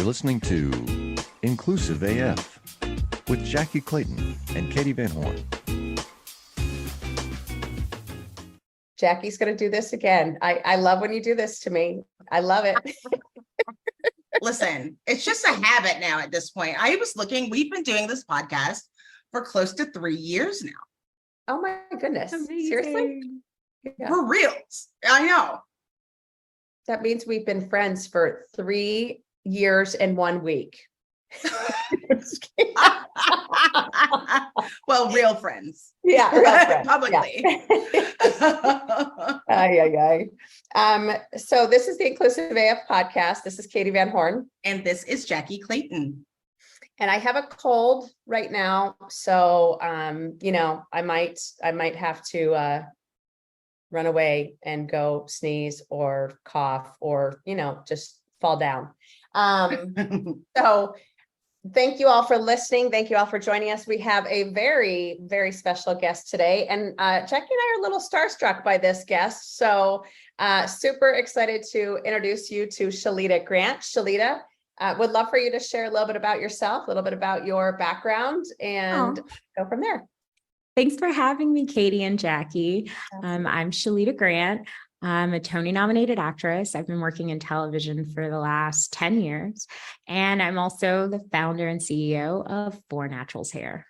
You're listening to Inclusive AF with Jackye Clayton and Katee Van Horn. Jackie's going to do this again. I love when you do this to me. I love it. Listen, it's just a habit now at this point. I was looking, we've been doing this podcast for close to 3 years now. Oh my goodness. Amazing. Seriously? Yeah. For reals. I know. That means we've been friends for 3 years and 1 week. Well, real friends. Yeah, real friends. Publicly. So this is the Inclusive AF podcast. This is Katee Van Horn. And this is Jackye Clayton. And I have a cold right now. So, I might have to run away and go sneeze or cough or, just fall down. So thank you all for listening. Thank you all for joining us. We have a very, very special guest today. And Jackye and I are a little starstruck by this guest. So super excited to introduce you to Shalita Grant. Shalita, would love for you to share a little bit about yourself, a little bit about your background, and go from there. Thanks for having me, Katee and Jackye. I'm Shalita Grant. I'm a Tony-nominated actress. I've been working in television for the last 10 years, and I'm also the founder and CEO of For Naturals Hair.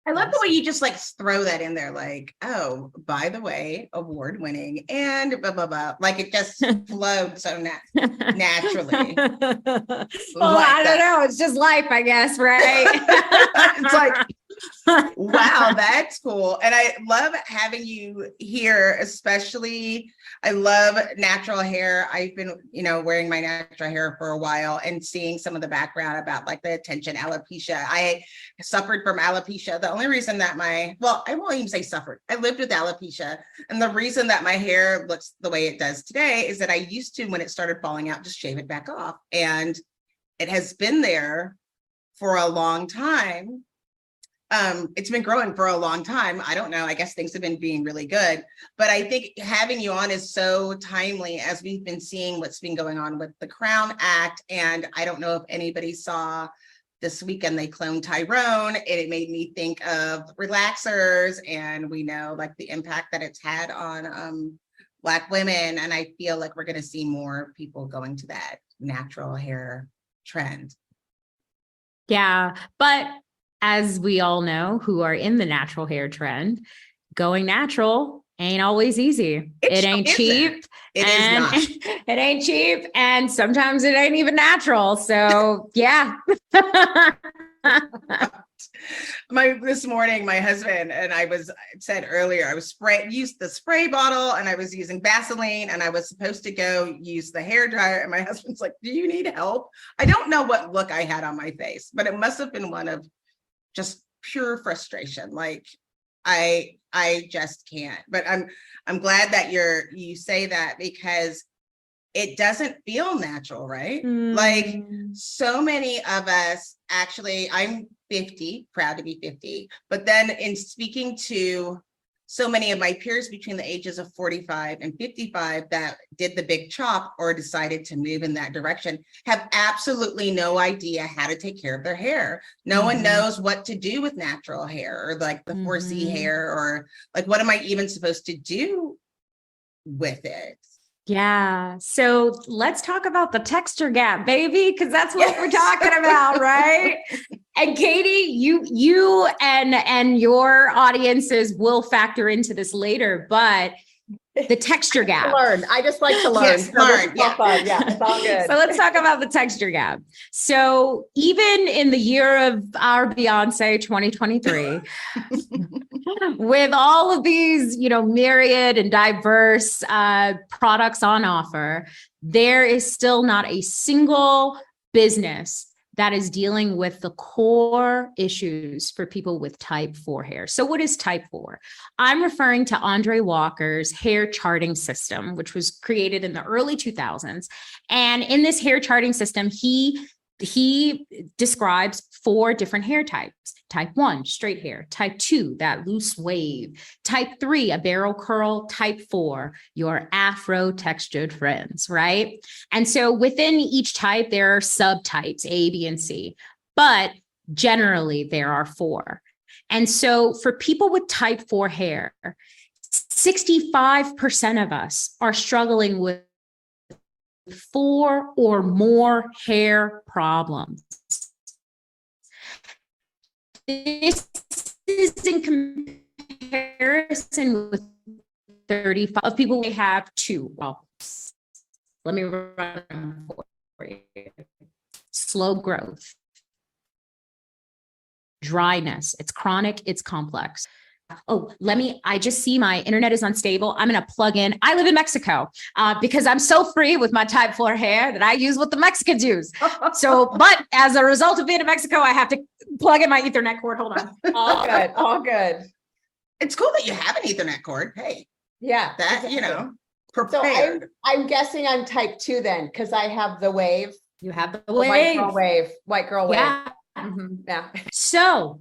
I love the way you just throw that in there, oh, by the way, award-winning and blah, blah, blah. It just flowed so naturally. Well, I don't know. It's just life, I guess, right? It's wow, that's cool. And I love having you here, especially I love natural hair. I've been, wearing my natural hair for a while and seeing some of the background about the attention alopecia. I suffered from alopecia. The only reason that I won't even say suffered. I lived with alopecia. And the reason that my hair looks the way it does today is that I used to, when it started falling out, just shave it back off. And it has been there for a long time. It's been growing for a long time. I don't know. I guess things have been being really good, but I think having you on is so timely as we've been seeing what's been going on with the Crown Act. And I don't know if anybody saw this weekend, they cloned Tyrone, and it made me think of relaxers, and we know the impact that it's had on Black women. And I feel like we're going to see more people going to that natural hair trend. Yeah, but as we all know, who are in the natural hair trend, going natural ain't always easy. It ain't cheap. It is not. It ain't cheap. And sometimes it ain't even natural. So yeah. This morning, my husband and I said earlier, I was used the spray bottle and I was using Vaseline and I was supposed to go use the hair dryer. And my husband's like, do you need help? I don't know what look I had on my face, but it must have been one of just pure frustration. I just can't, but I'm glad that you say that, because it doesn't feel natural, right? So many of us, actually, I'm 50, proud to be 50, but then in speaking to so many of my peers between the ages of 45 and 55 that did the big chop or decided to move in that direction have absolutely no idea how to take care of their hair. No one knows what to do with natural hair, or the 4C hair, or what am I even supposed to do with it? Yeah. So let's talk about the texture gap, baby, because that's what we're talking about, right? And Katee, you and your audiences will factor into this later, but the texture gap. I just like to learn. Yes, learn. Yeah, it's all good. So let's talk about the texture gap. So even in the year of our Beyonce 2023, with all of these, myriad and diverse products on offer, there is still not a single business that is dealing with the core issues for people with type 4 hair. So what is type 4? I'm referring to Andre Walker's hair charting system, which was created in the early 2000s. And in this hair charting system, he he describes 4 different hair types. Type 1, straight hair. Type 2, that loose wave. Type 3, a barrel curl. Type 4, your afro textured friends, right? And so within each type, there are subtypes, A, B, and C, but generally there are 4. And so for people with type 4 hair, 65% of us are struggling with 4 or more hair problems. This is in comparison with 35 of people who have 2. Well, let me run them for you. Slow growth, dryness, it's chronic, it's complex. Oh, I just see my internet is unstable. I'm going to plug in. I live in Mexico because I'm so free with my type 4 hair that I use what the Mexicans use. So, but as a result of being in Mexico, I have to plug in my Ethernet cord. Hold on. All good. All good. It's cool that you have an Ethernet cord. Hey, Yeah. that, So prepared. I'm guessing I'm type 2 then, because I have the wave. You have the White girl wave. wave. White girl wave. Yeah. Mhm, yeah. So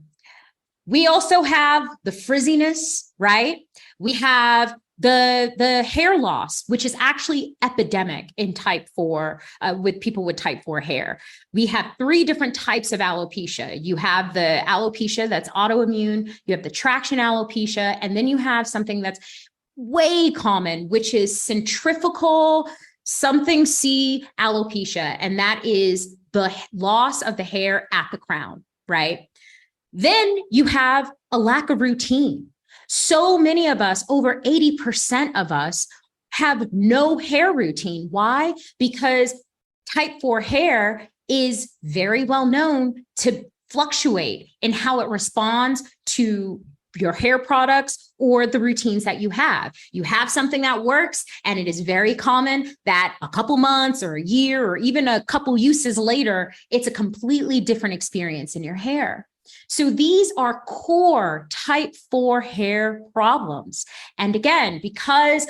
we also have the frizziness, right? We have the hair loss, which is actually epidemic in type 4 with people with type 4 hair. We have 3 different types of alopecia. You have the alopecia that's autoimmune, you have the traction alopecia, and then you have something that's way common, which is centrifugal something C alopecia, and that is the loss of the hair at the crown, right? Then you have a lack of routine. So many of us, over 80% of us, have no hair routine. Why? Because type 4 hair is very well known to fluctuate in how it responds to your hair products or the routines that you have. You have something that works, and it is very common that a couple months or a year or even a couple uses later, it's a completely different experience in your hair. So these are core type 4 hair problems. And again, because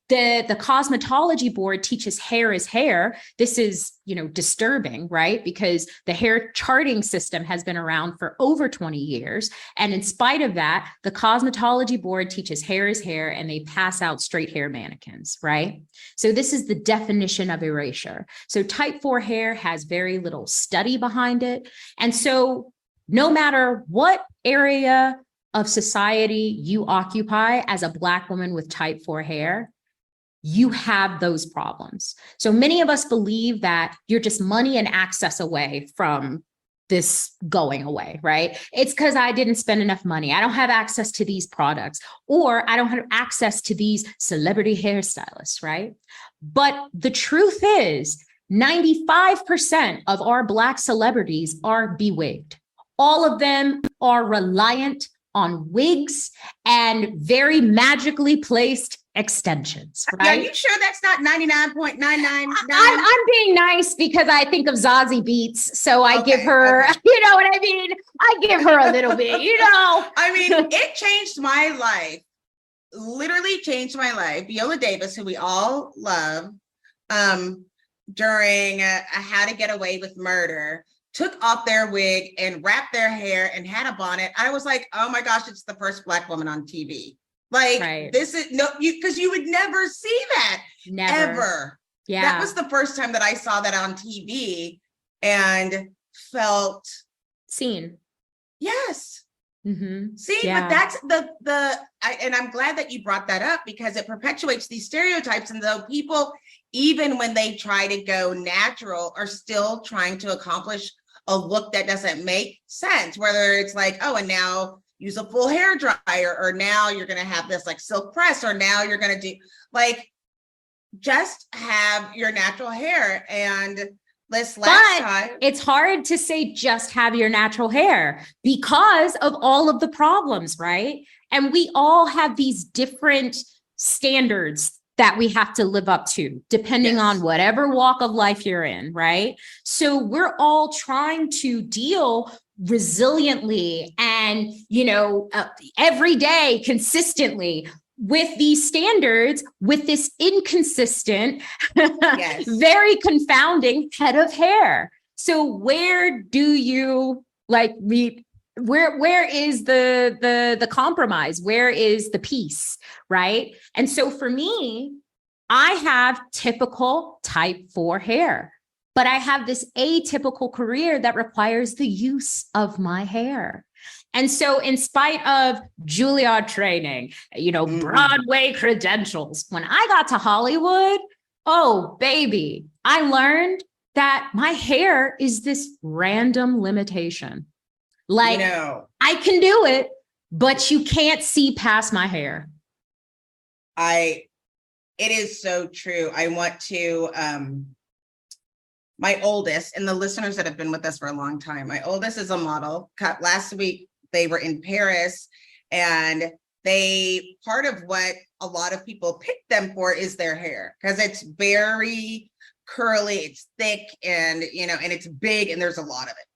the cosmetology board teaches hair is hair, this is, disturbing, right? Because the hair charting system has been around for over 20 years. And in spite of that, the cosmetology board teaches hair is hair, and they pass out straight hair mannequins, right? So this is the definition of erasure. So type 4 hair has very little study behind it. And so no matter what area of society you occupy as a Black woman with type 4 hair, you have those problems. So many of us believe that you're just money and access away from this going away, right? It's because I didn't spend enough money. I don't have access to these products, or I don't have access to these celebrity hairstylists, right? But the truth is 95% of our Black celebrities are bewigged. All of them are reliant on wigs and very magically placed extensions, right? Are you sure that's not 99.999? I'm being nice because I think of Zazie Beetz, so I give her, okay. you know what I mean? I give her a little bit, I mean, it changed my life, literally changed my life. Viola Davis, who we all love, during How to Get Away with Murder, took off their wig and wrapped their hair and had a bonnet. I was like, oh my gosh, it's the first Black woman on TV. Like, Right. This is because you would never see that Never. ever. Yeah. That was the first time that I saw that on TV and felt Seen. yes. Mm-hmm. See, Yeah. but that's and I'm glad that you brought that up, because it perpetuates these stereotypes. And though people, even when they try to go natural, are still trying to accomplish a look that doesn't make sense, whether it's like, oh, and now use a full hair dryer, or now you're going to have this like silk press, or now you're going to do like, just have your natural hair. And this last time, It's hard to say just have your natural hair because of all of the problems, right? And we all have these different standards that we have to live up to, depending Yes. on whatever walk of life you're in, right? So we're all trying to deal resiliently and, every day consistently with these standards, with this inconsistent, Yes. very confounding head of hair. So where do you like meet? Where is the compromise? Where is the peace? Right. And so for me, I have typical type 4 hair, but I have this atypical career that requires the use of my hair. And so in spite of Juilliard training, Broadway credentials, when I got to Hollywood, oh, baby, I learned that my hair is this random limitation. Like, I can do it, but you can't see past my hair. It is so true. I want to, my oldest, and the listeners that have been with us for a long time, my oldest is a model. Last week, they were in Paris, and part of what a lot of people pick them for is their hair, because it's very curly, it's thick, and and it's big, and there's a lot of it.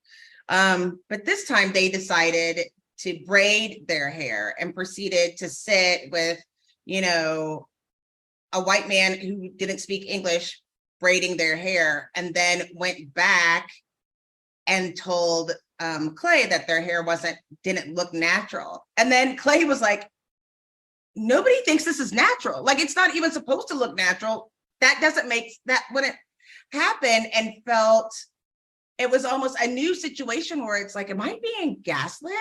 But this time they decided to braid their hair and proceeded to sit with, a white man who didn't speak English braiding their hair, and then went back and told Clay that their hair didn't look natural. And then Clay was like, nobody thinks this is natural. Like, it's not even supposed to look natural. That wouldn't happen. And felt it was almost a new situation where it's like, am I being gaslit?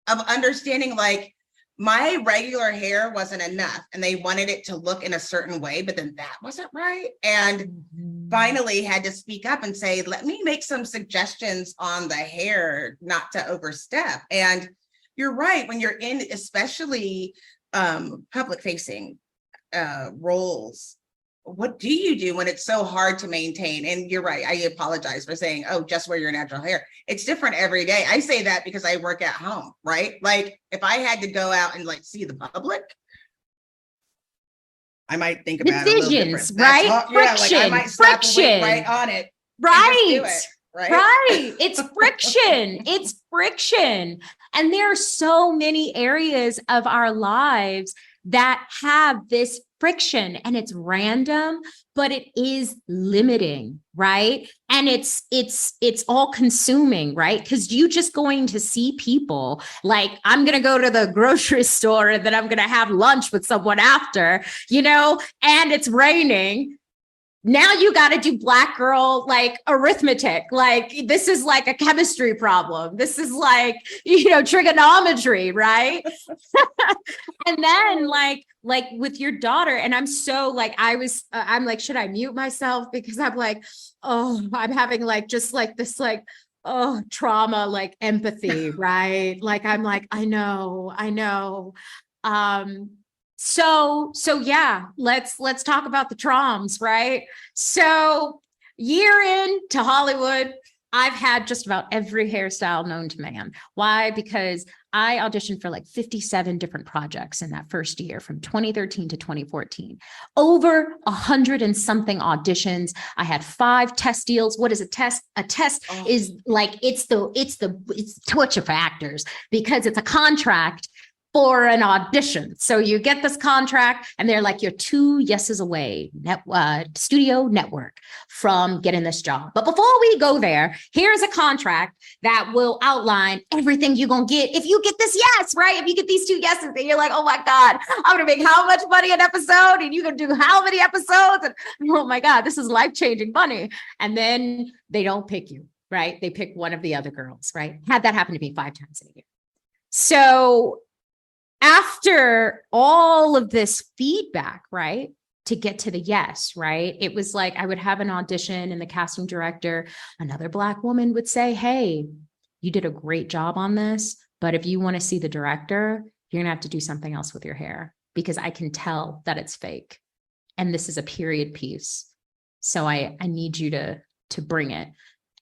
Of understanding, like, my regular hair wasn't enough and they wanted it to look in a certain way, but then that wasn't right. And finally had to speak up and say, let me make some suggestions on the hair, not to overstep. And you're right, when you're in especially public facing roles, what do you do when it's so hard to maintain? And you're right, I apologize for saying, oh, just wear your natural hair. It's different every day. I say that because I work at home, right? Like, if I had to go out and like see the public, I might think about decisions, it right? Friction, I might slap a wig right on it. Right. Right. It's friction. It's friction. And there are so many areas of our lives that have this friction, and it's random, but it is limiting, right? And it's all consuming, right? Because you just going to see people like, I'm going to go to the grocery store and then I'm going to have lunch with someone after, and it's raining. Now you got to do black girl, like, arithmetic. Like, this is like a chemistry problem. This is like, trigonometry, right? And then like with your daughter, and I'm so like, I'm like, should I mute myself? Because I'm like, oh, I'm having like, just like this, like, oh, trauma, like empathy, right? Like, I'm like, I know. So yeah, let's talk about the troms, right? So year in to Hollywood, I've had just about every hairstyle known to man. Why? Because I auditioned for like 57 different projects in that first year, from 2013 to 2014. Over 100 and something auditions. I had 5 test deals. What is a test? A test is like, it's torture for actors, because it's a contract for an audition. So you get this contract and they're like, you're 2 yeses away, studio network, from getting this job. But before we go there, here's a contract that will outline everything you're going to get if you get this yes, right? If you get these 2 yeses, then you're like, oh my God, I'm going to make how much money an episode? And you're going to do how many episodes? And oh my God, this is life-changing money. And then they don't pick you, right? They pick one of the other girls, right? Had that happen to me 5 times in a year. So after all of this feedback, right, to get to the yes, right, it was like I would have an audition and the casting director, another Black woman, would say, hey, you did a great job on this, but if you want to see the director, you're gonna have to do something else with your hair, because I can tell that it's fake and this is a period piece. So I need you to bring it.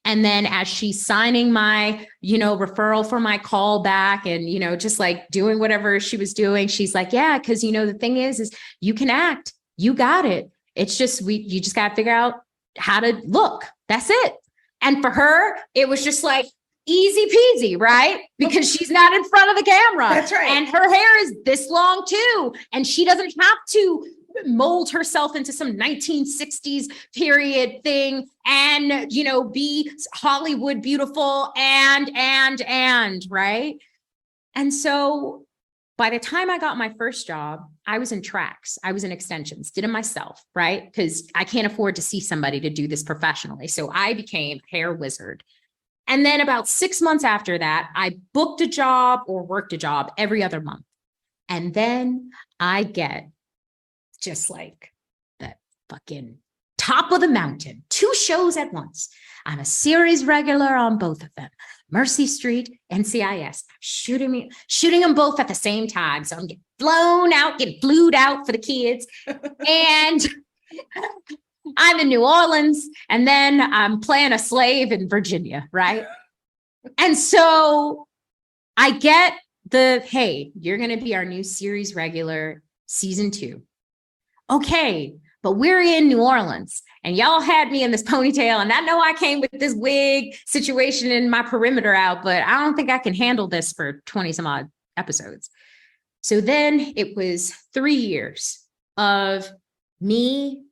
And then as she's signing my, referral for my call back and, just like doing whatever she was doing, she's like, yeah, because, the thing is you can act, you got it. It's just, you just got to figure out how to look. That's it. And for her, it was just like easy peasy, right? Because she's not in front of the camera. That's right. And her hair is this long too. And she doesn't have to mold herself into some 1960s period thing and, be Hollywood beautiful and, right? And so by the time I got my first job, I was in tracks. I was in extensions, did it myself, right? Because I can't afford to see somebody to do this professionally. So I became a hair wizard. And then about 6 months after that, I booked a job or worked a job every other month. And then I get just like the fucking top of the mountain, 2 shows at once. I'm a series regular on both of them. Mercy Street, NCIS, shooting them both at the same time. So I'm getting flued out for the kids. And I'm in New Orleans, and then I'm playing a slave in Virginia, right? And so I get hey, you're going to be our new series regular, season 2. Okay, but we're in New Orleans and y'all had me in this ponytail, and I know I came with this wig situation and my perimeter out, but I don't think I can handle this for 20 some odd episodes. So then it was 3 years of me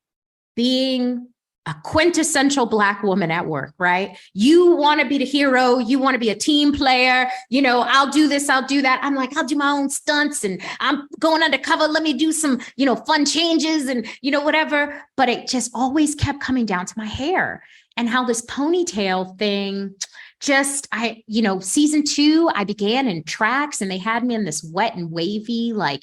being a quintessential Black woman at work, right? You want to be the hero. You want to be a team player. I'll do this, I'll do that. I'm like, I'll do my own stunts and I'm going undercover. Let me do some, fun changes and, whatever. But it just always kept coming down to my hair and how this ponytail thing season 2, I began in tracks and they had me in this wet and wavy, like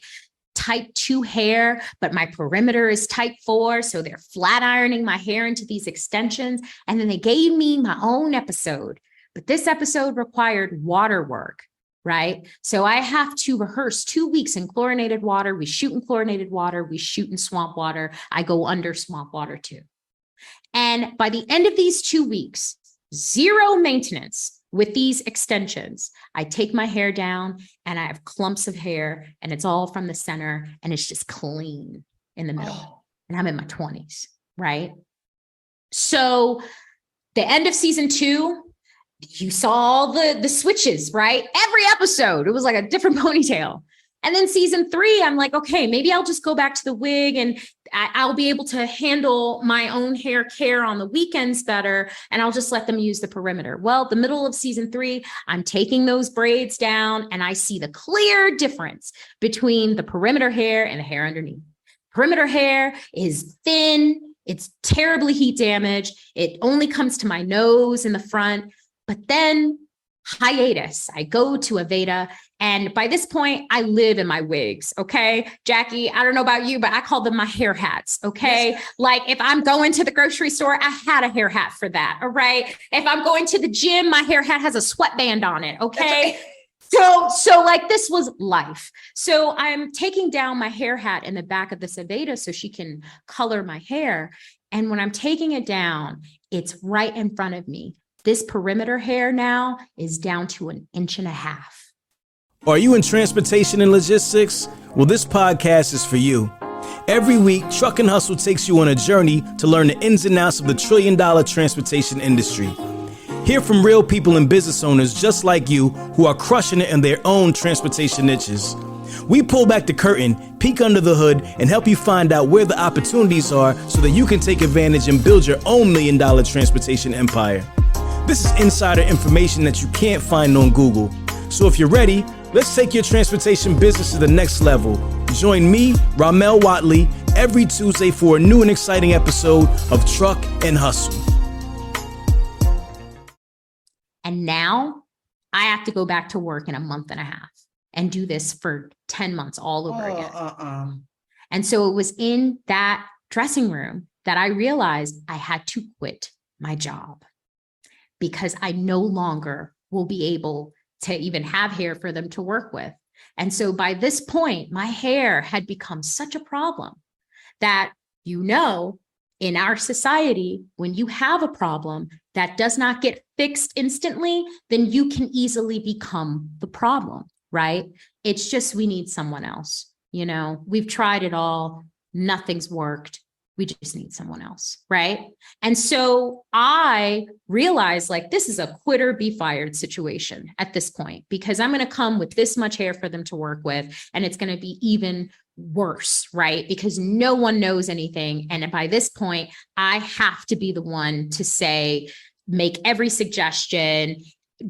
type 2 hair, but my perimeter is type 4. So they're flat ironing my hair into these extensions. And then they gave me my own episode, but this episode required water work, right? So I have to rehearse 2 weeks in chlorinated water. We shoot in chlorinated water. We shoot in swamp water. I go under swamp water too. And by the end of these 2 weeks, 0 maintenance with these extensions, I take my hair down and I have clumps of hair and it's all from the center and it's just clean in the middle. And I'm in my 20s, right? So the end of season 2, you saw all the switches, right? Every episode, it was like a different ponytail. And then season 3, I'm like, okay, maybe I'll just go back to the wig and I'll be able to handle my own hair care on the weekends better. And I'll just let them use the perimeter. Well, the middle of season 3, I'm taking those braids down and I see the clear difference between the perimeter hair and the hair underneath. Perimeter hair is thin. It's terribly heat damaged. It only comes to my nose in the front. But then hiatus, I go to Aveda. And by this point, I live in my wigs. Okay. Jackye, I don't know about you, but I call them my hair hats. Okay. Yes. Like if I'm going to the grocery store, I had a hair hat for that. All right. If I'm going to the gym, my hair hat has a sweatband on it. Okay. So like this was life. So I'm taking down my hair hat in the back of this Aveda so she can color my hair. And when I'm taking it down, it's right in front of me. This perimeter hair now is down to 1.5 inches. Are you in transportation and logistics? Well, this podcast is for you. Every week, Truck and Hustle takes you on a journey to learn the ins and outs of the trillion-dollar transportation industry. Hear from real people and business owners just like you who are crushing it in their own transportation niches. We pull back the curtain, peek under the hood, and help you find out where the opportunities are so that you can take advantage and build your own $1 million transportation empire. This is insider information that you can't find on Google. So if you're ready, let's take your transportation business to the next level. Join me, Ramel Watley, every Tuesday for a new and exciting episode of Truck and Hustle. And now I have to go back to work in 1.5 months and do this for 10 months all over again. And so it was in that dressing room that I realized I had to quit my job because I no longer will be able to even have hair for them to work with. And so by this point, my hair had become such a problem that, in our society, when you have a problem that does not get fixed instantly, then you can easily become the problem, right? It's just, we need someone else. We've tried it all. Nothing's worked. We just need someone else, right? And so I realized this is a quit or be fired situation at this point, because I'm going to come with this much hair for them to work with, and it's going to be even worse, right? Because no one knows anything. And by this point, I have to be the one to say, make every suggestion,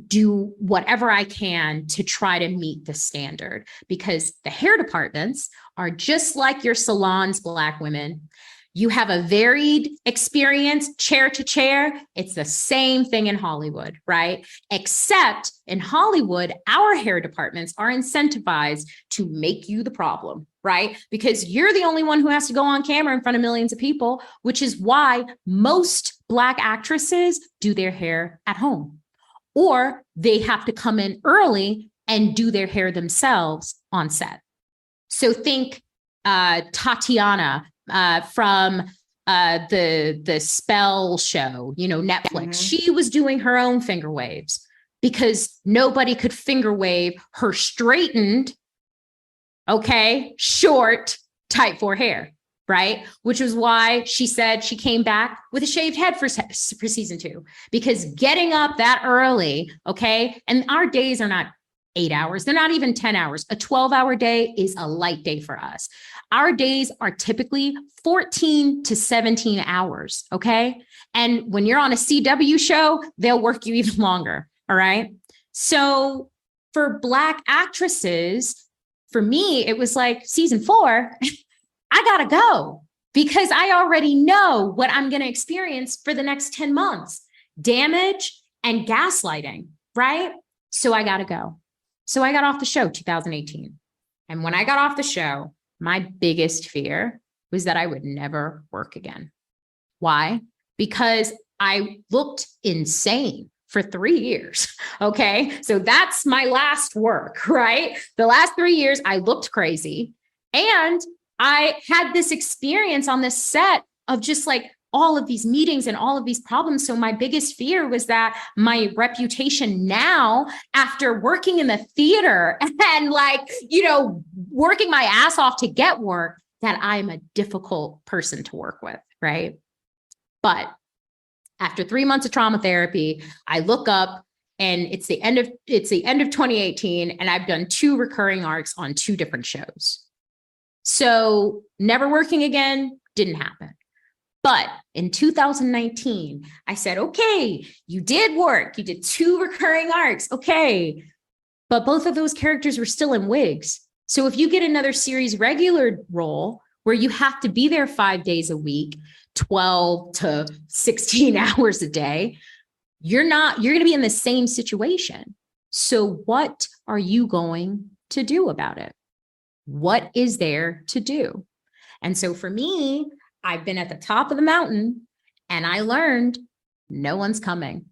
do whatever I can to try to meet the standard, because the hair departments are just like your salons, Black women. You have a varied experience, chair to chair. It's the same thing in Hollywood, right? Except in Hollywood, our hair departments are incentivized to make you the problem, right? Because you're the only one who has to go on camera in front of millions of people, which is why most Black actresses do their hair at home, or they have to come in early and do their hair themselves on set. So think Tatiana from the Spell show, Netflix. She was doing her own finger waves because nobody could finger wave her straightened, short, type 4 hair, right? Which was why she said she came back with a shaved head for season 2, because getting up that early, and our days are not 8 hours. They're not even 10 hours. A 12-hour day is a light day for us. Our days are typically 14 to 17 hours, And when you're on a CW show, they'll work you even longer, all right? So for Black actresses, for me, it was like season 4, I gotta go because I already know what I'm gonna experience for the next 10 months, damage and gaslighting, right? So I gotta go. So I got off the show 2018. And when I got off the show, my biggest fear was that I would never work again. Why? Because I looked insane for 3 years. So that's my last work, right? The last 3 years, I looked crazy. And I had this experience on this set of just like all of these meetings and all of these problems. So my biggest fear was that my reputation now, after working in the theater and working my ass off to get work, that I'm a difficult person to work with, right? But after 3 months of trauma therapy, I look up and it's the end of 2018, and I've done 2 recurring arcs on 2 different shows. So never working again didn't happen. But in 2019, I said, okay, you did work. You did 2 recurring arcs. Okay. But both of those characters were still in wigs. So if you get another series regular role where you have to be there 5 days a week, 12 to 16 hours a day, you're going to be in the same situation. So what are you going to do about it? What is there to do? And so for me, I've been at the top of the mountain and I learned no one's coming.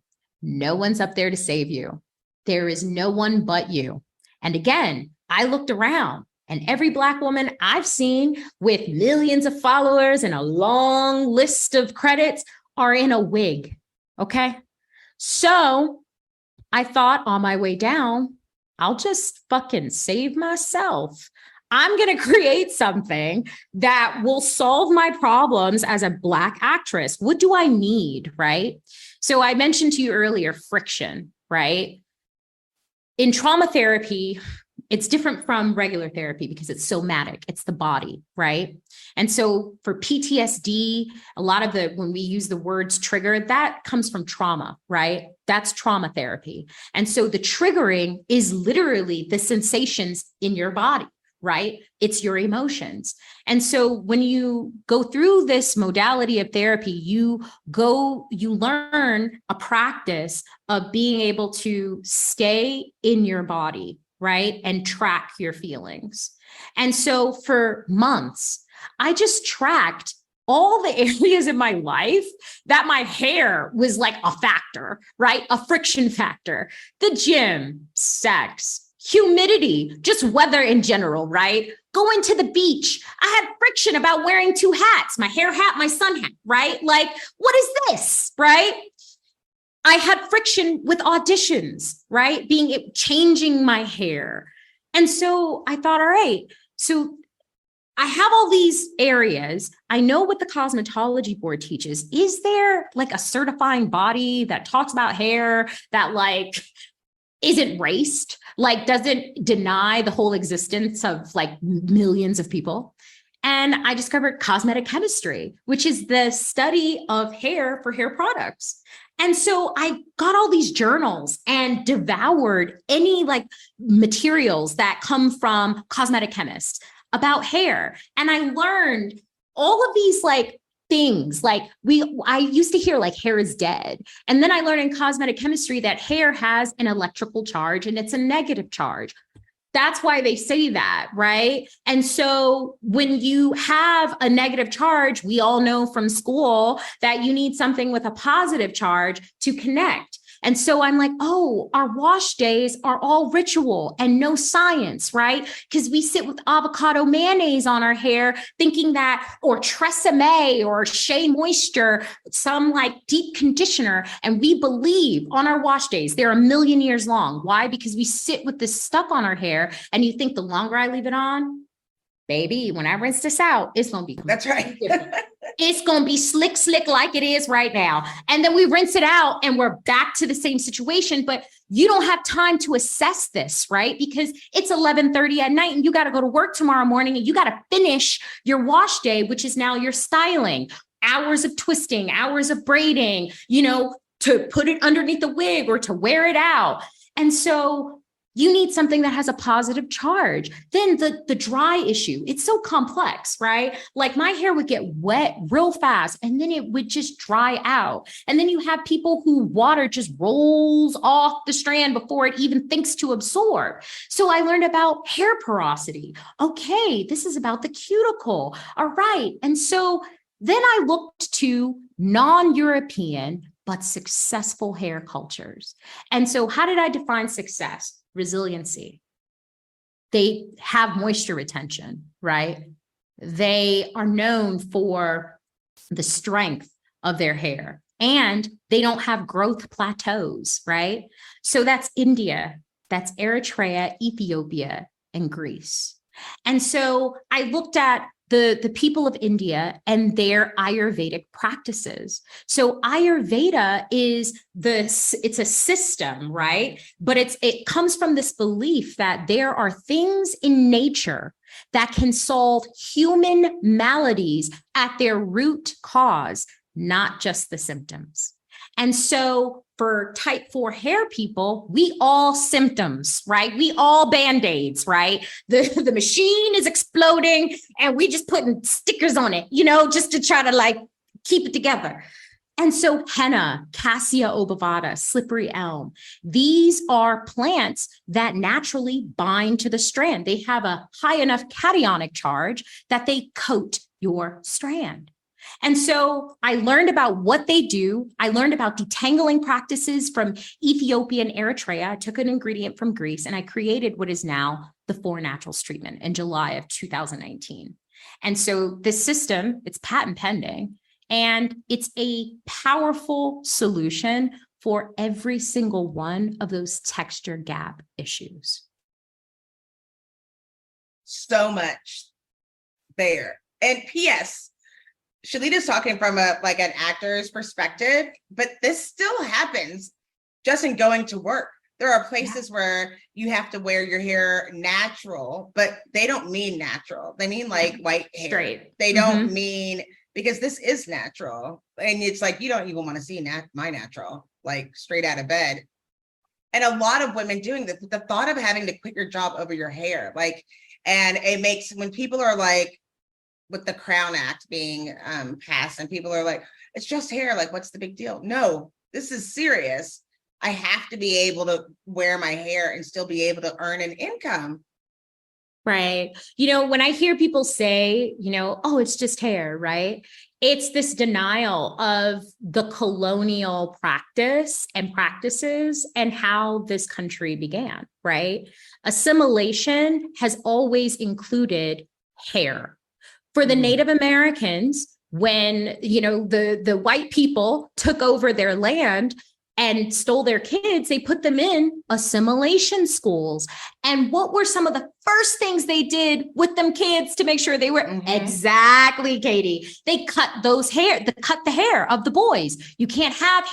No one's up there to save you. There is no one but you. And again, I looked around and every Black woman I've seen with millions of followers and a long list of credits are in a wig. So I thought on my way down, I'll just fucking save myself. I'm going to create something that will solve my problems as a Black actress. What do I need, right? So I mentioned to you earlier, friction, right? In trauma therapy, it's different from regular therapy because it's somatic. It's the body, right? And so for PTSD, a lot of when we use the words trigger, that comes from trauma, right? That's trauma therapy. And so the triggering is literally the sensations in your body, right? It's your emotions. And so when you go through this modality of therapy, you learn a practice of being able to stay in your body, right? And track your feelings. And so for months, I just tracked all the areas in my life that my hair was like a factor, right? A friction factor. The gym, sex, humidity, just weather in general, right? Going to the beach. I had friction about wearing 2 hats, my hair hat, my sun hat, right? Like, what is this, right? I had friction with auditions, right? Changing my hair. And so I thought, all right, so I have all these areas. I know what the cosmetology board teaches. Is there like a certifying body that talks about hair that like isn't raced, like doesn't deny the whole existence of like millions of people. And I discovered cosmetic chemistry, which is the study of hair for hair products. And so I got all these journals and devoured any like materials that come from cosmetic chemists about hair. And I learned all of these like things like I used to hear like hair is dead. And then I learned in cosmetic chemistry that hair has an electrical charge and it's a negative charge. That's why they say that, right? And so when you have a negative charge, we all know from school that you need something with a positive charge to connect. And so I'm like, oh, our wash days are all ritual and no science, right? Because we sit with avocado mayonnaise on our hair thinking that, or Tresemme or Shea Moisture, some like deep conditioner. And we believe on our wash days, they're a million years long. Why? Because we sit with this stuff on our hair and you think the longer I leave it on, baby, when I rinse this out, it's going to be That's right. different. It's going to be slick like it is right now. And then we rinse it out and we're back to the same situation, but you don't have time to assess this, right? Because it's 11:30 at night and you got to go to work tomorrow morning and you got to finish your wash day, which is now your styling, hours of twisting, hours of braiding, you know, to put it underneath the wig or to wear it out. And so you need something that has a positive charge. Then the dry issue, it's so complex, right? Like my hair would get wet real fast and then it would just dry out. And then you have people who water just rolls off the strand before it even thinks to absorb. So I learned about hair porosity. Okay, this is about the cuticle. All right. And so then I looked to non-European but successful hair cultures. And so how did I define success? Resiliency. They have moisture retention, right? They are known for the strength of their hair and they don't have growth plateaus, right? So that's India, that's Eritrea, Ethiopia, and Greece. And so I looked at the people of India and their Ayurvedic practices. So Ayurveda is it's a system, right? But it comes from this belief that there are things in nature that can solve human maladies at their root cause, not just the symptoms. And so for type 4 hair people, we all symptoms, right? We all Band-Aids, right? The machine is exploding and we just putting stickers on it, you know, just to try to like keep it together. And so henna, Cassia obovata, slippery elm, these are plants that naturally bind to the strand. They have a high enough cationic charge that they coat your strand. And so I learned about what they do. I learned about detangling practices from Ethiopia and Eritrea. I took an ingredient from Greece and I created what is now the 4 Naturals treatment in July of 2019. And so this system, it's patent pending, and it's a powerful solution for every single one of those texture gap issues. So much there. And P.S., Shalita's talking from an actor's perspective, but this still happens just in going to work. There are places where you have to wear your hair natural, but they don't mean natural. They mean like white hair. Straight. They don't mean, because this is natural. And it's like, you don't even want to see my natural, like straight out of bed. And a lot of women doing this, the thought of having to quit your job over your hair, and it makes, when people are like, with the Crown Act being passed and people are like, it's just hair, like, what's the big deal? No, this is serious. I have to be able to wear my hair and still be able to earn an income. Right. You know, when I hear people say, you know, oh, it's just hair, right? It's this denial of the colonial practice and practices and how this country began, right? Assimilation has always included hair. For the Native Americans, when, you know, the white people took over their land and stole their kids, they put them in assimilation schools. And what were some of the first things they did with them kids to make sure they were exactly, Katee? They cut the hair of the boys. You can't have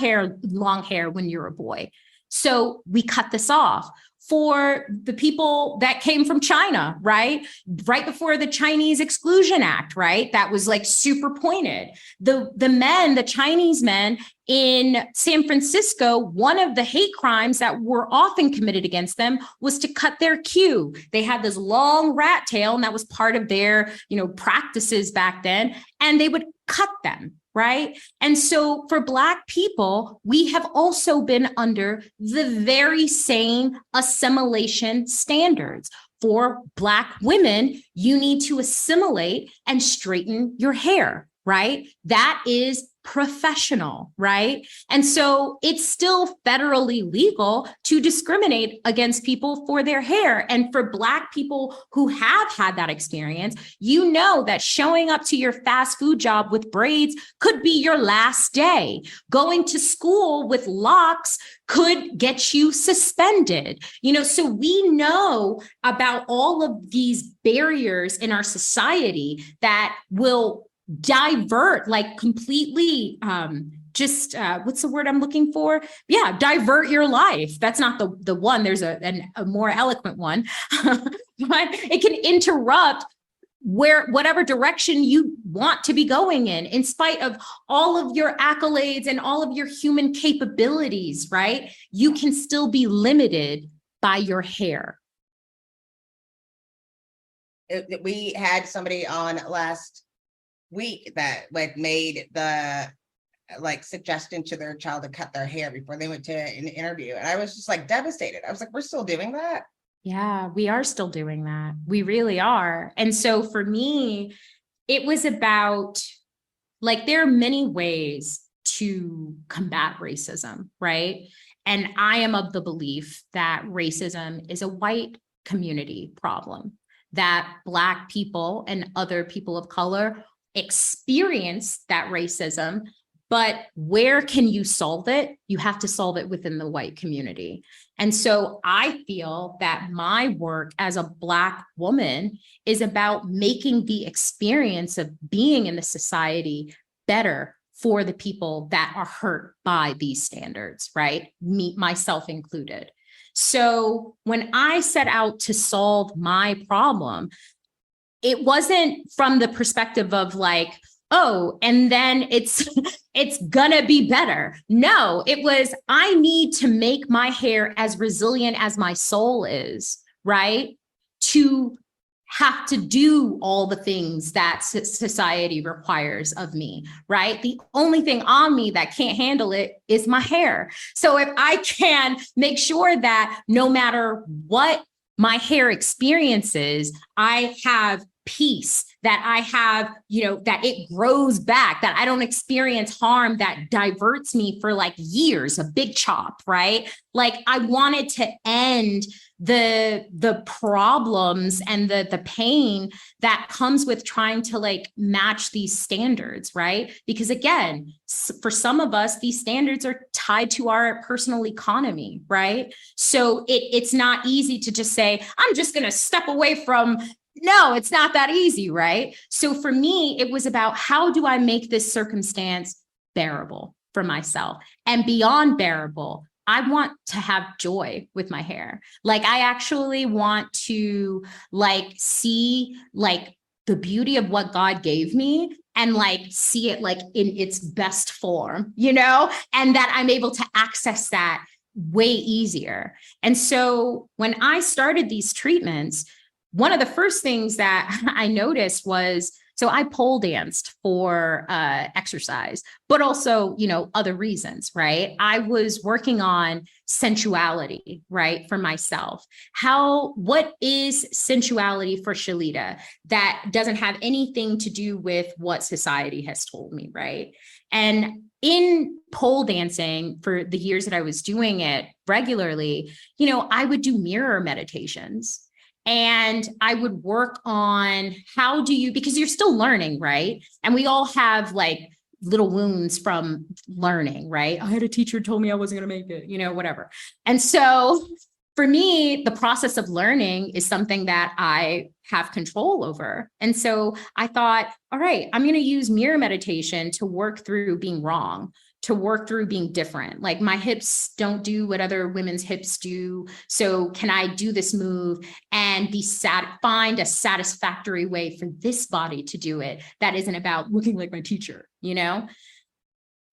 long hair when you're a boy. So we cut this off. For the people that came from China, right? Right before the Chinese Exclusion Act, right? That was like super pointed. The Chinese men in San Francisco, one of the hate crimes that were often committed against them was to cut their queue. They had this long rat tail, and that was part of their, practices back then, and they would cut them. Right. And so for Black people, we have also been under the very same assimilation standards. For Black women, you need to assimilate and straighten your hair. Right. That is professional. Right. And so it's still federally legal to discriminate against people for their hair. And for Black people who have had that experience, that showing up to your fast food job with braids could be your last day. Going to school with locks could get you suspended. So we know about all of these barriers in our society that will divert, like completely, what's the word I'm looking for? Yeah, divert your life. That's not the one. There's a more eloquent one, but it can interrupt whatever direction you want to be going in spite of all of your accolades and all of your human capabilities, right? You can still be limited by your hair. We had somebody on last week that made the suggestion to their child to cut their hair before they went to an interview, and I was just devastated. I was like, we're still doing that? Yeah, we are still doing that. We really are. And so for me, it was about there are many ways to combat racism, right? And I am of the belief that racism is a white community problem, that Black people and other people of color experience that racism, but where can you solve it? You have to solve it within the white community. And so I feel that my work as a Black woman is about making the experience of being in the society better for the people that are hurt by these standards, right? Me, myself included. So when I set out to solve my problem, it wasn't from the perspective of and then it's gonna be better. No, it was, I need to make my hair as resilient as my soul is, right? To have to do all the things that society requires of me, right? The only thing on me that can't handle it is my hair. So if I can make sure that no matter what my hair experiences, I have peace, that I have, that it grows back, that I don't experience harm that diverts me for years, a big chop, right? I wanted to end the problems and the pain that comes with trying to match these standards, right? Because again, for some of us, these standards are tied to our personal economy, right? So it's not easy to just say, I'm just going to step away from. No, it's not that easy, right? So for me, it was about how do I make this circumstance bearable for myself? And beyond bearable, I want to have joy with my hair. I actually want to see the beauty of what God gave me and see it in its best form, and that I'm able to access that way easier. And so when I started these treatments, one of the first things that I noticed was, so I pole danced for exercise, but also, other reasons, right? I was working on sensuality, right? For myself. What is sensuality for Shalita that doesn't have anything to do with what society has told me, right? And in pole dancing, for the years that I was doing it regularly, I would do mirror meditations. And I would work on because you're still learning, right? And we all have little wounds from learning, right? I had a teacher who told me I wasn't going to make it, whatever. And so for me, the process of learning is something that I have control over. And so I thought, all right, I'm going to use mirror meditation to work through being wrong, to work through being different. Like my hips don't do what other women's hips do. So can I do this move and find a satisfactory way for this body to do it that isn't about looking like my teacher, you know?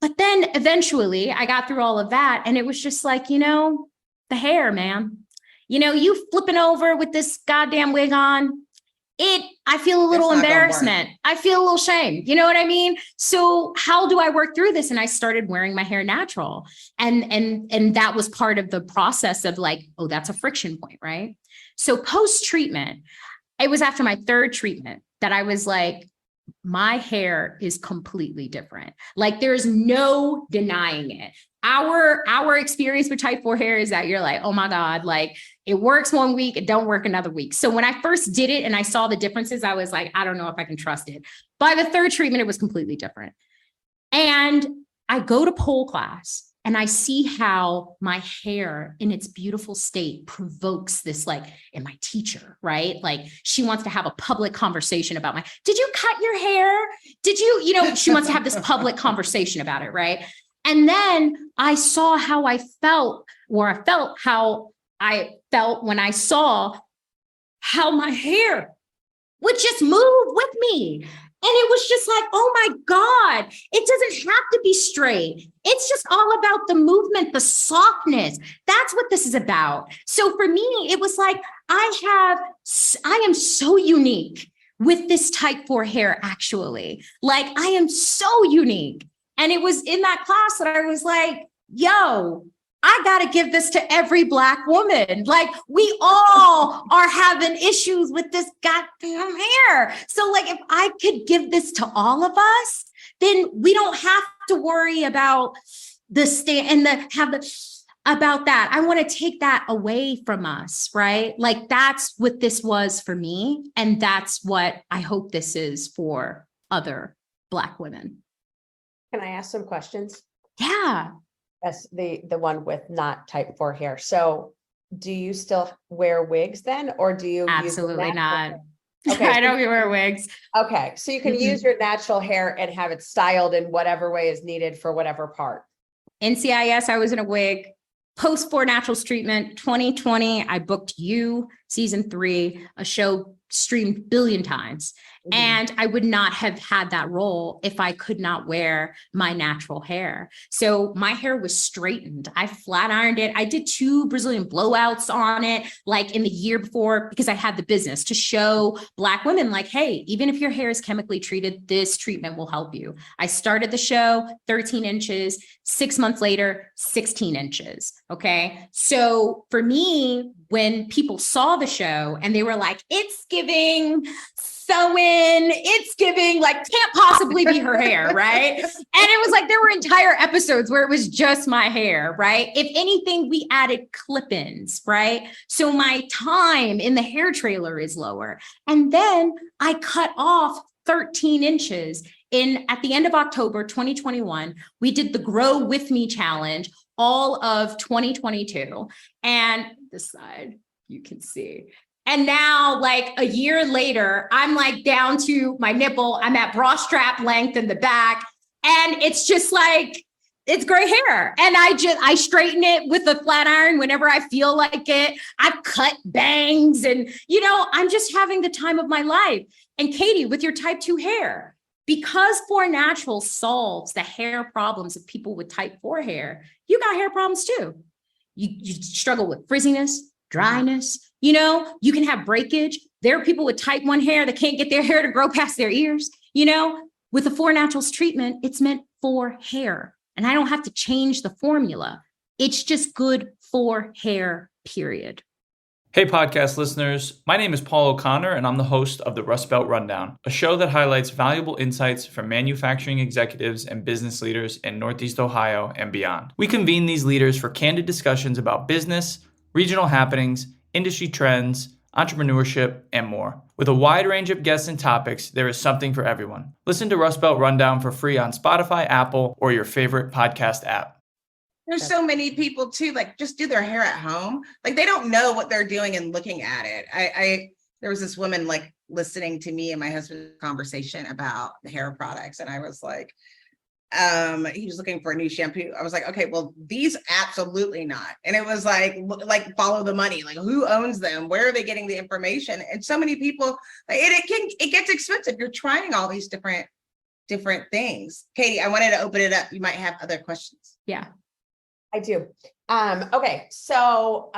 But then eventually I got through all of that and it was just like, you know, the hair, man, you know, you flipping over with this goddamn wig on, I feel a little embarrassment. I feel a little shame. You know what I mean? So how do I work through this? And I started wearing my hair natural. And that was part of the process of like, oh, that's a friction point, right? So post-treatment, it was after my third treatment that I was like, my hair is completely different. Like there's no denying it. Our experience with type 4 hair is that you're like, oh my God, like it works one week, it don't work another week. So when I first did it and I saw the differences, I was like, I don't know if I can trust it. By the third treatment, it was completely different. And I go to pole class and I see how my hair in its beautiful state provokes this, like, in my teacher, right? Like she wants to have a public conversation about did you cut your hair? Did you, she wants to have this public conversation about it, right? And then I saw how I felt, or I felt how I felt when I saw how my hair would just move with me. And it was just like, oh my God, it doesn't have to be straight. It's just all about the movement, the softness. That's what this is about. So for me, it was like, I am so unique with this type 4 hair, actually. Like I am so unique. And it was in that class that I was like, yo, I got to give this to every Black woman. Like we all are having issues with this goddamn hair. So like, if I could give this to all of us, then we don't have to worry about about that. I want to take that away from us, right? Like that's what this was for me. And that's what I hope this is for other Black women. Can I ask some questions? Yeah. That's the one with not type 4 hair. So do you still wear wigs then, or do you? Absolutely not. Okay. I don't wear wigs. Okay. So you can use your natural hair and have it styled in whatever way is needed for whatever part. NCIS, I was in a wig. Post 4 Naturals treatment, 2020, I booked You, season 3, a show streamed 1 billion times. Mm-hmm. And I would not have had that role if I could not wear my natural hair. So my hair was straightened. I flat ironed it. I did 2 Brazilian blowouts on it, like in the year before, because I had the business to show Black women like, hey, even if your hair is chemically treated, this treatment will help you. I started the show 13 inches, 6 months later, 16 inches. Okay. So for me, when people saw the show and they were like, it's giving sewing, it's giving, like, can't possibly be her hair, right? And it was like, there were entire episodes where it was just my hair, right? If anything, we added clip-ins, right? So my time in the hair trailer is lower. And then I cut off 13 inches at the end of October, 2021. We did the Grow With Me challenge all of 2022. And this side, you can see. And now, like a year later, I'm like down to my nipple. I'm at bra strap length in the back. And it's just like, it's gray hair. And I straighten it with a flat iron whenever I feel like it. I've cut bangs and, I'm just having the time of my life. And Katee, with your type 2 hair, because 4 Naturals solves the hair problems of people with type 4 hair, you got hair problems too. You struggle with frizziness, dryness, you can have breakage. There are people with type 1 hair that can't get their hair to grow past their ears. With the 4 Naturals treatment, it's meant for hair. And I don't have to change the formula. It's just good for hair, period. Hey, podcast listeners. My name is Paul O'Connor, and I'm the host of the Rust Belt Rundown, a show that highlights valuable insights from manufacturing executives and business leaders in Northeast Ohio and beyond. We convene these leaders for candid discussions about business, regional happenings, industry trends, entrepreneurship, and more. With a wide range of guests and topics, there is something for everyone. Listen to Rust Belt Rundown for free on Spotify, Apple, or your favorite podcast app. There's so many people too, like just do their hair at home. Like they don't know what they're doing and looking at it. There was this woman like listening to me and my husband's conversation about the hair products. And I was like, he was looking for a new shampoo. I was like, okay, well, these absolutely not. And it was like follow the money. Like, who owns them? Where are they getting the information? And so many people, like, it gets expensive. You're trying all these different things. Katee, I wanted to open it up. You might have other questions. Yeah. I do. Okay. So,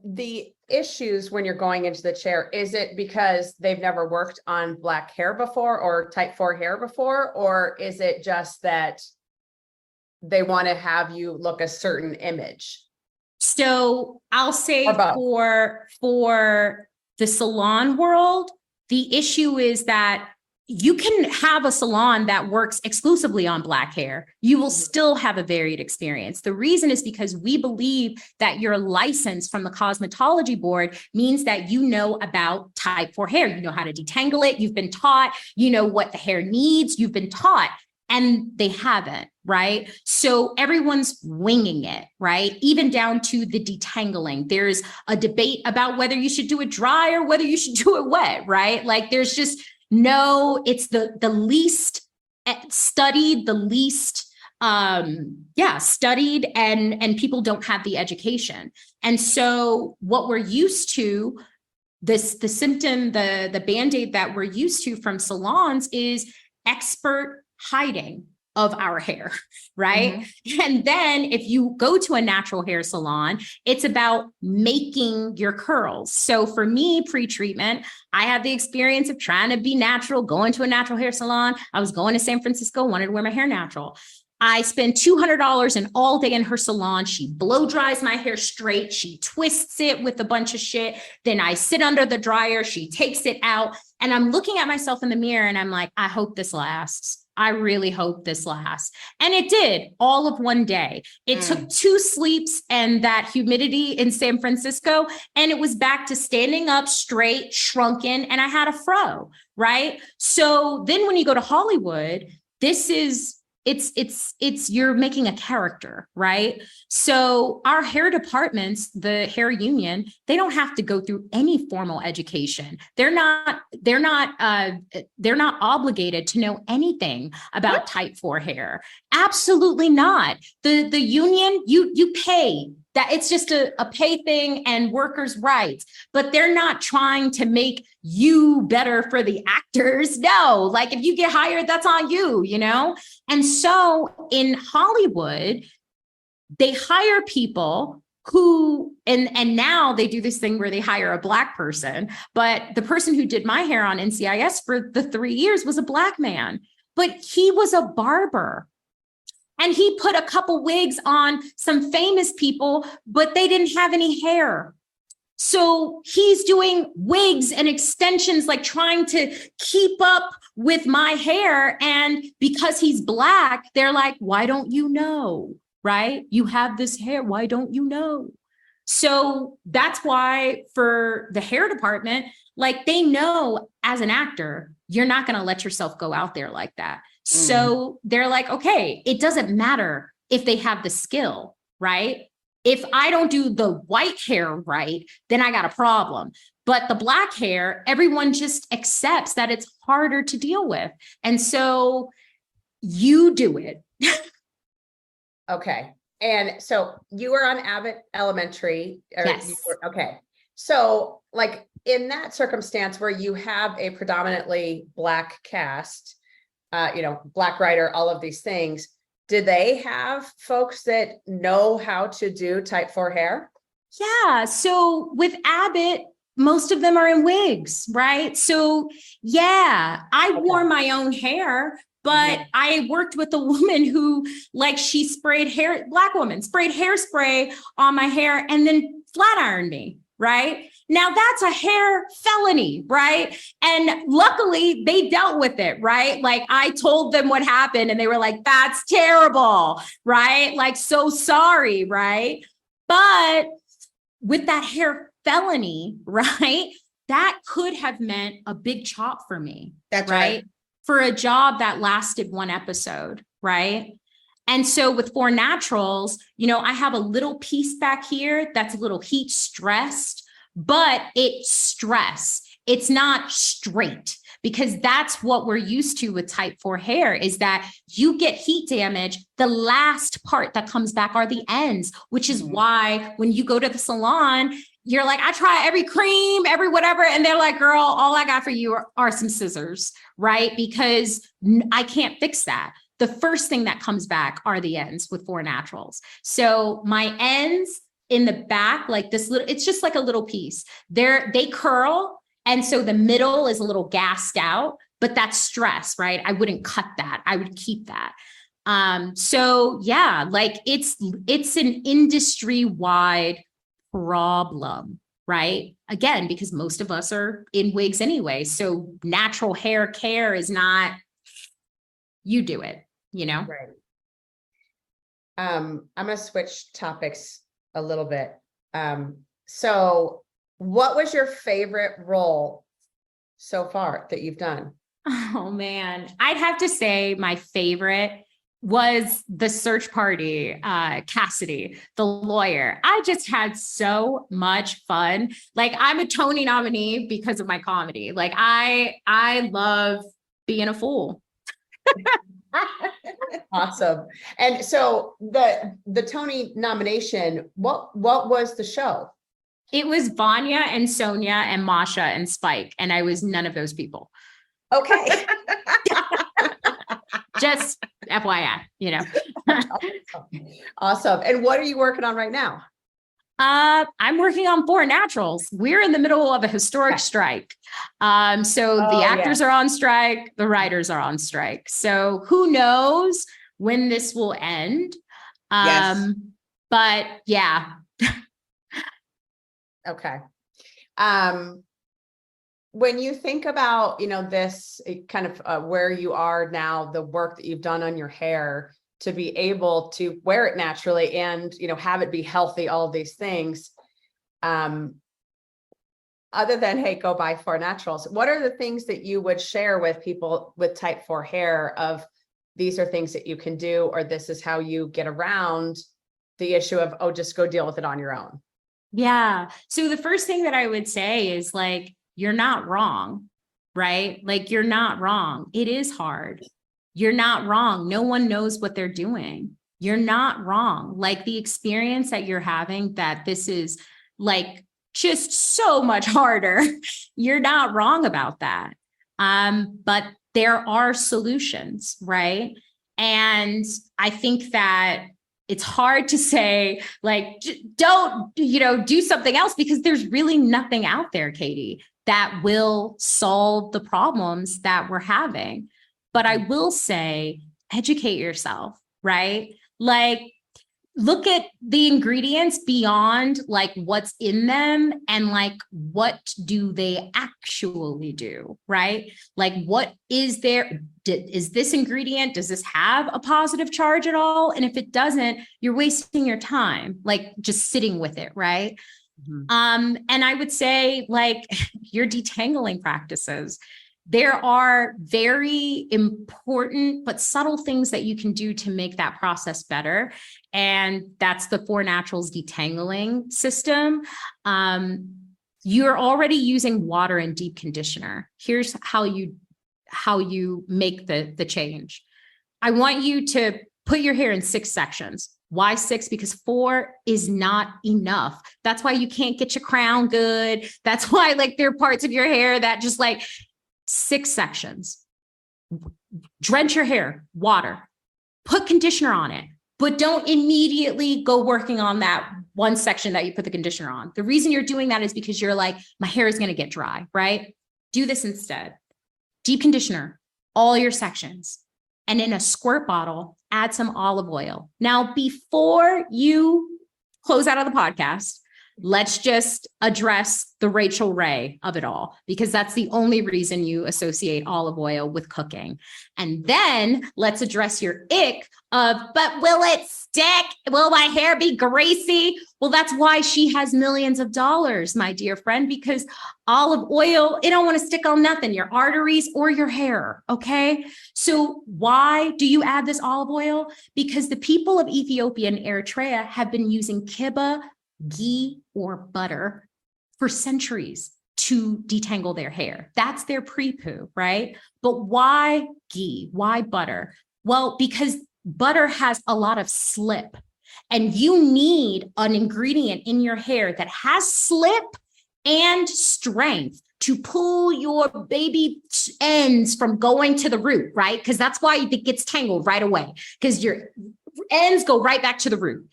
the issues when you're going into the chair, is it because they've never worked on black hair before or type 4 hair before? Or is it just that they want to have you look a certain image? So I'll say Or both. for the salon world, the issue is that you can have a salon that works exclusively on black hair. You will still have a varied experience. The reason is because we believe that your license from the cosmetology board means that you know about type 4 hair. You know how to detangle it. You've been taught, you know what the hair needs. You've been taught, and they haven't, right? So everyone's winging it, right? Even down to the detangling. There's a debate about whether you should do it dry or whether you should do it wet, right? Like there's just no, it's the least studied, the least studied, and people don't have the education. And so what we're used to, the symptom, the Band-Aid that we're used to from salons is expert hiding of our hair, right? Mm-hmm. And then if you go to a natural hair salon, it's about making your curls. So for me, pre-treatment, I had the experience of trying to be natural, going to a natural hair salon. I was going to San Francisco, wanted to wear my hair natural. I spend $200 an all day in her salon. She blow dries my hair straight. She twists it with a bunch of shit. Then I sit under the dryer. She takes it out. And I'm looking at myself in the mirror and I'm like, I hope this lasts. I really hope this lasts. And it did, all of one day. It took 2 sleeps and that humidity in San Francisco, and it was back to standing up straight, shrunken, and I had a fro, right? So then when you go to Hollywood, this is, it's you're making a character, right? So our hair departments, the hair union, they don't have to go through any formal education. They're not obligated to know anything about type 4 hair. Absolutely not. The union, you pay. That it's just a pay thing and workers' rights, but they're not trying to make you better for the actors. No, like if you get hired, that's on you, you know? And so in Hollywood, they hire people who, and now they do this thing where they hire a Black person, but the person who did my hair on NCIS for the 3 years was a Black man, but he was a barber. And he put a couple wigs on some famous people, but they didn't have any hair. So he's doing wigs and extensions, like trying to keep up with my hair. And because he's Black, they're like, why don't you know, right? You have this hair, why don't you know? So that's why for the hair department, like they know as an actor, you're not going to let yourself go out there like that. So they're like, okay, it doesn't matter if they have the skill, right? If I don't do the white hair right, then I got a problem. But the Black hair, everyone just accepts that it's harder to deal with. And so you do it. Okay. And so you were on Abbott Elementary. Yes. Okay. So like in that circumstance where you have a predominantly Black cast, Black writer, all of these things, do they have folks that know how to do type 4 hair? Yeah. So with Abbott, most of them are in wigs, right? So yeah, I wore my own hair, but I worked with a woman who, like, she sprayed Black woman, sprayed hairspray on my hair and then flat ironed me, right? Now that's a hair felony, right? And luckily they dealt with it, right? Like I told them what happened and they were like, that's terrible, right? Like, so sorry, right? But with that hair felony, right? That could have meant a big chop for me. That's right. For a job that lasted 1 episode, right? And so with 4 Naturals, I have a little piece back here that's a little heat stressed, but it's stress. It's not straight because that's what we're used to with type 4 hair is that you get heat damage. The last part that comes back are the ends, which is why when you go to the salon, you're like, I try every cream, every whatever. And they're like, girl, all I got for you are some scissors, right? Because I can't fix that. The first thing that comes back are the ends with 4 Naturals. So my ends in the back, like this little, it's just like a little piece. They curl. And so the middle is a little gassed out, but that's stress, right? I wouldn't cut that. I would keep that. So yeah, like it's an industry-wide problem, right? Again, because most of us are in wigs anyway. So natural hair care is not, you do it, you know? Right. I'm going to switch topics a little bit. So what was your favorite role so far that you've done? Oh man, I'd have to say my favorite was the search party, Katee, the lawyer. I just had so much fun. Like I'm a Tony nominee because of my comedy. Like I love being a fool. Awesome. And so the Tony nomination, what was the show? It was Vanya and Sonia and Masha and Spike, and I was none of those people. Okay. Just FYI, you know. Awesome. And what are you working on right now? I'm working on 4 Naturals. We're in the middle of a historic strike. So the actors are on strike, the writers are on strike. So who knows when this will end? Yes. But yeah. Okay. When you think about, this kind of where you are now, the work that you've done on your hair to be able to wear it naturally and, have it be healthy, all of these things, other than, hey, go buy 4 Naturals, what are the things that you would share with people with type 4 hair of these are things that you can do, or this is how you get around the issue of, oh, just go deal with it on your own? Yeah. So the first thing that I would say is like, you're not wrong, right? Like you're not wrong. It is hard. You're not wrong. No one knows what they're doing. You're not wrong. Like the experience that you're having, that this is like just so much harder. You're not wrong about that. But there are solutions, right? And I think that it's hard to say, like, don't, do something else, because there's really nothing out there, Katee, that will solve the problems that we're having. But I will say, educate yourself, right? Like, look at the ingredients beyond like what's in them and like, what do they actually do, right? Like, what is there? Is this ingredient, does this have a positive charge at all? And if it doesn't, you're wasting your time, like just sitting with it, right? Mm-hmm. And I would say like your detangling practices, there are very important but subtle things that you can do to make that process better. And that's the 4 Naturals detangling system. You're already using water and deep conditioner. Here's how you make the change. I want you to put your hair in 6 sections. Why 6? Because 4 is not enough. That's why you can't get your crown good. That's why like there are parts of your hair that just like 6 sections. Drench your hair, water, put conditioner on it, but don't immediately go working on that one section that you put the conditioner on. The reason you're doing that is because you're like, my hair is going to get dry, right? Do this instead. Deep conditioner, all your sections. And in a squirt bottle, add some olive oil. Now, before you close out of the podcast, let's just address the Rachel Ray of it all, because that's the only reason you associate olive oil with cooking. And then let's address your ick of, but will it stick? Will my hair be greasy? Well, that's why she has millions of dollars, my dear friend, because olive oil, it don't want to stick on nothing, your arteries or your hair. Okay. So why do you add this olive oil? Because the people of Ethiopia and Eritrea have been using kibbeh, ghee, or butter for centuries to detangle their hair. That's their pre-poo, right? But why ghee? Why butter? Well, because butter has a lot of slip, and you need an ingredient in your hair that has slip and strength to pull your baby ends from going to the root, right? Because that's why it gets tangled right away, because your ends go right back to the root.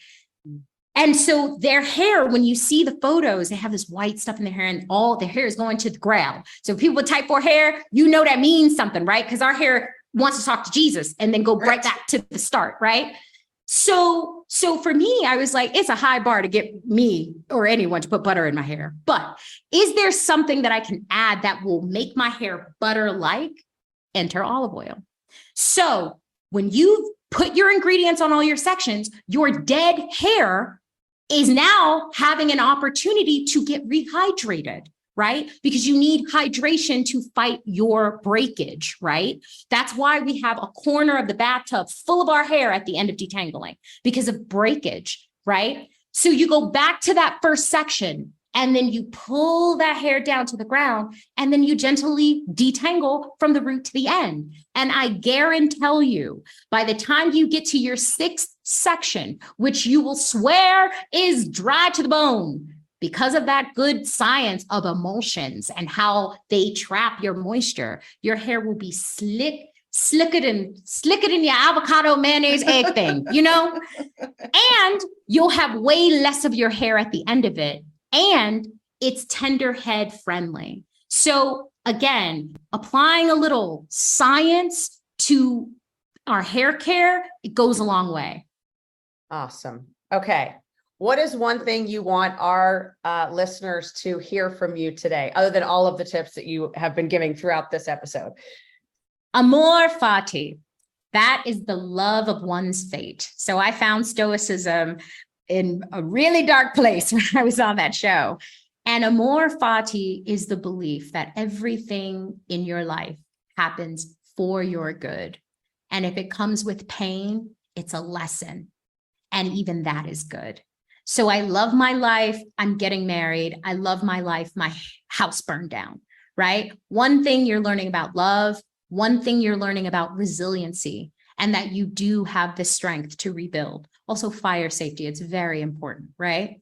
And so their hair, when you see the photos, they have this white stuff in their hair and all their hair is going to the ground. So people with type 4 hair, you know that means something, right? Because our hair wants to talk to Jesus and then go right back to the start, right? So for me, I was like, it's a high bar to get me or anyone to put butter in my hair. But is there something that I can add that will make my hair butter-like? Enter olive oil. So when you put your ingredients on all your sections, your dead hair is now having an opportunity to get rehydrated, right? Because you need hydration to fight your breakage, right? That's why we have a corner of the bathtub full of our hair at the end of detangling, because of breakage, right? So you go back to that first section and then you pull that hair down to the ground and then you gently detangle from the root to the end. And I guarantee you, by the time you get to your 6th section, which you will swear is dry to the bone, because of that good science of emulsions and how they trap your moisture, your hair will be slick it in your avocado mayonnaise egg thing, you know? And you'll have way less of your hair at the end of it. And it's tender head friendly. So again, applying a little science to our hair care, it goes a long way. Awesome. Okay. What is one thing you want our listeners to hear from you today, other than all of the tips that you have been giving throughout this episode? Amor fati. That is the love of one's fate. So I found Stoicism in a really dark place when I was on that show. And amor fati is the belief that everything in your life happens for your good. And if it comes with pain, it's a lesson. And even that is good. So I love my life. I'm getting married. I love my life. My house burned down, right? One thing you're learning about love, one thing you're learning about resiliency, and that you do have the strength to rebuild. Also, fire safety, it's very important, right?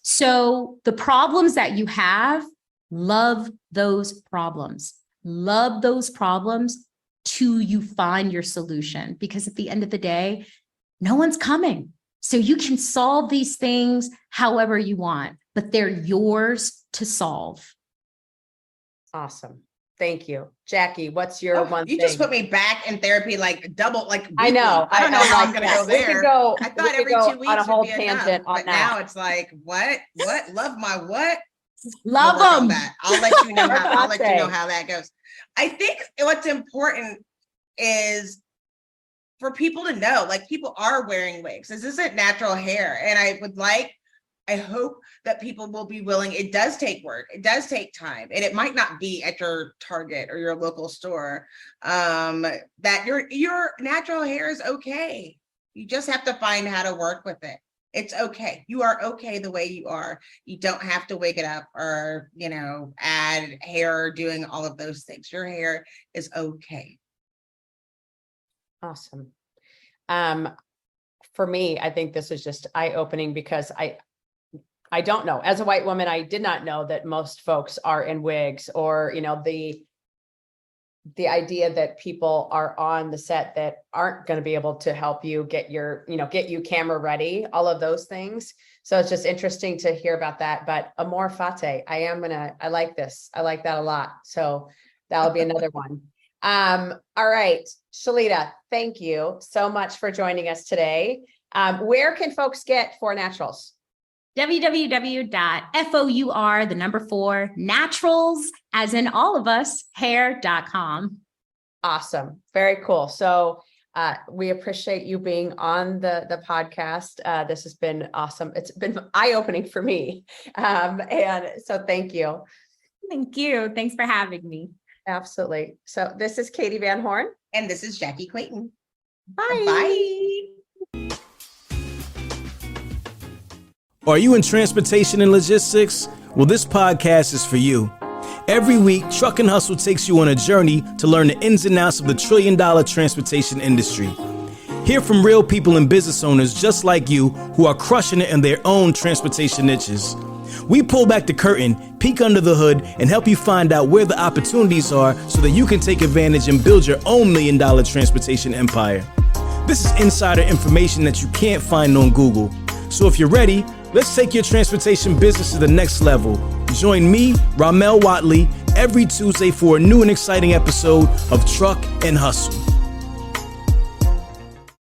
So the problems that you have, love those problems. Love those problems till you find your solution. Because at the end of the day, no one's coming. So you can solve these things however you want, but they're yours to solve. Awesome. Thank you. Jackye, what's your one thing? You just put me back in therapy, like double, like weekly. I know. I don't know how I'm going to go there. We could go, I thought every 2 weeks on a whole would be enough, tangent on but that. now it's like, what? Love my what? Love We'll work on them. that. I'll let you know how that goes. I think what's important is for people to know, like, people are wearing wigs. This isn't natural hair. And I hope that people will be willing. It does take work. It does take time. And it might not be at your Target or your local store, that your natural hair is okay. You just have to find how to work with it. It's okay. You are okay the way you are. You don't have to wig it up or, add hair or doing all of those things. Your hair is okay. Awesome. For me, I think this is just eye-opening because I don't know. As a white woman, I did not know that most folks are in wigs, or, the idea that people are on the set that aren't going to be able to help you get you camera ready, all of those things. So it's just interesting to hear about that. But amor fati, I like this. I like that a lot. So that'll be another one. All right, Shalita, thank you so much for joining us today. Where can folks get 4 Naturals? www.four naturals, as in all of us, hair.com. Awesome. Very cool. So we appreciate you being on the podcast. This has been awesome. It's been eye-opening for me. And so thank you. Thank you. Thanks for having me. Absolutely. So this is Katee Van Horn. And this is Jackye Clayton. Bye. Bye. Are you in transportation and logistics? Well, this podcast is for you. Every week, Truck and Hustle takes you on a journey to learn the ins and outs of the trillion-dollar transportation industry. Hear from real people and business owners just like you who are crushing it in their own transportation niches. We pull back the curtain, peek under the hood, and help you find out where the opportunities are so that you can take advantage and build your own million-dollar transportation empire. This is insider information that you can't find on Google. So if you're ready, let's take your transportation business to the next level. Join me, Ramel Watley, every Tuesday for a new and exciting episode of Truck and Hustle.